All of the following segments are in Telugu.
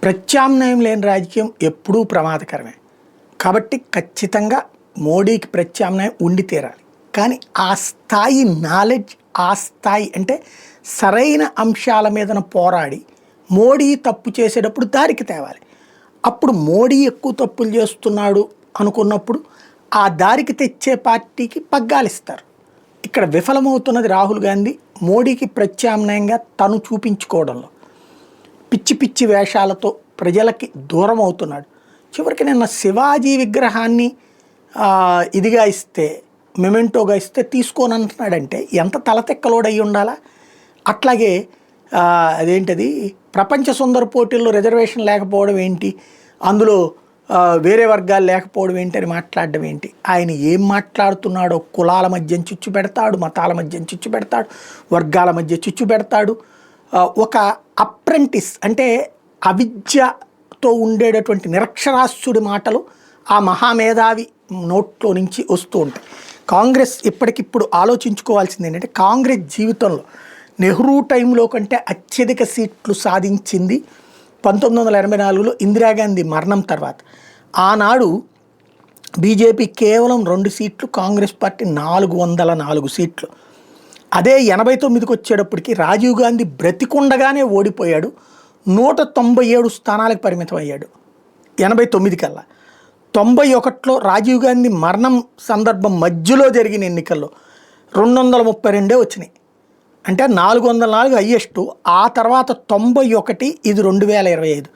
ప్రత్యామ్నాయం లేని రాజకీయం ఎప్పుడూ ప్రమాదకరమే. కాబట్టి ఖచ్చితంగా మోడీకి ప్రత్యామ్నాయం ఉండి తీరాలి. కానీ ఆ స్థాయి నాలెడ్జ్, ఆ స్థాయి అంటే సరైన అంశాల మీదన పోరాడి మోడీ తప్పు చేసేటప్పుడు దారికి తేవాలి. అప్పుడు మోడీ ఎక్కువ తప్పులు చేస్తున్నాడు అనుకున్నప్పుడు ఆ దారికి తెచ్చే పార్టీకి పగ్గాలిస్తారు. ఇక్కడ విఫలమవుతున్నది రాహుల్ గాంధీ మోడీకి ప్రత్యామ్నాయంగా తను చూపించుకోవడంలో. పిచ్చి పిచ్చి వేషాలతో ప్రజలకి దూరం అవుతున్నాడు. చివరికి నిన్న శివాజీ విగ్రహాన్ని ఇదిగా ఇస్తే, మెమెంటోగా ఇస్తే తీసుకోనంటున్నాడంటే ఎంత తలతెక్కలోడై ఉండాలా. అట్లాగే అదేంటది ప్రపంచ సుందర పోటీల్లో రిజర్వేషన్ లేకపోవడం ఏంటి, అందులో వేరే వర్గాలు లేకపోవడం ఏంటి అని మాట్లాడడం ఏంటి. ఆయన ఏం మాట్లాడుతున్నాడో కులాల మధ్య చిచ్చు పెడతాడు, మతాల మధ్య చిచ్చు పెడతాడు, వర్గాల మధ్య చిచ్చు పెడతాడు. ఒక అప్రెంటిస్ అంటే అవిద్యతో ఉండేటటువంటి నిరక్షరాస్యుడి మాటలు ఆ మహామేధావి నోట్లో నుంచి వస్తూ ఉంటాయి. కాంగ్రెస్ ఇప్పటికిప్పుడు ఆలోచించుకోవాల్సింది ఏంటంటే, కాంగ్రెస్ జీవితంలో నెహ్రూ టైంలో కంటే అత్యధిక సీట్లు సాధించింది 1984లో ఇందిరాగాంధీ మరణం తర్వాత. ఆనాడు బీజేపీ కేవలం 2 సీట్లు, కాంగ్రెస్ పార్టీ 404 సీట్లు. అదే 89కి వచ్చేటప్పటికి రాజీవ్ గాంధీ బ్రతికుండగానే ఓడిపోయాడు, 197 స్థానాలకు పరిమితం అయ్యాడు 89 కల్లా. 91లో రాజీవ్ గాంధీ మరణం సందర్భం మధ్యలో జరిగిన ఎన్నికల్లో 232 వచ్చినాయి. అంటే 404 హయ్యెస్ట్. ఆ తర్వాత 91, ఇది 2025.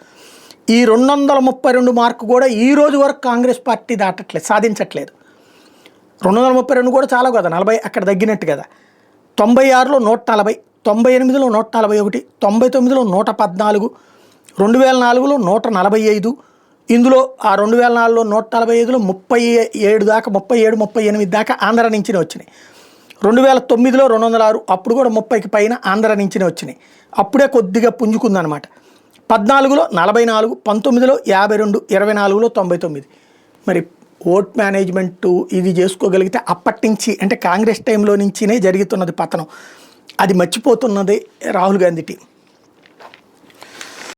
ఈ 232 మార్కు కూడా ఈ రోజు వరకు కాంగ్రెస్ పార్టీ దాటట్లేదు, సాధించట్లేదు. 232 కూడా చాలా కదా, 40 అక్కడ తగ్గినట్టు కదా. 96లో 140, 98లో 141, 99లో 114, 2004లో 145. ఇందులో ఆ 2004లో 145లో 37 దాకా, 37, 38 దాకా ఆంధ్ర నుంచినే వచ్చినాయి. 2009లో 206, అప్పుడు కూడా 30కి పైన ఆంధ్ర నుంచినే వచ్చినాయి. అప్పుడే కొద్దిగా పుంజుకుందనమాట. 14లో 44, 19లో 52, 24లో 99. మరి ఓట్ మేనేజ్మెంటు ఇది చేసుకోగలిగితే అప్పటి నుంచి, అంటే కాంగ్రెస్ టైంలో నుంచినే జరుగుతున్నది పతనం. అది మర్చిపోతున్నది రాహుల్ గాంధీ టీం.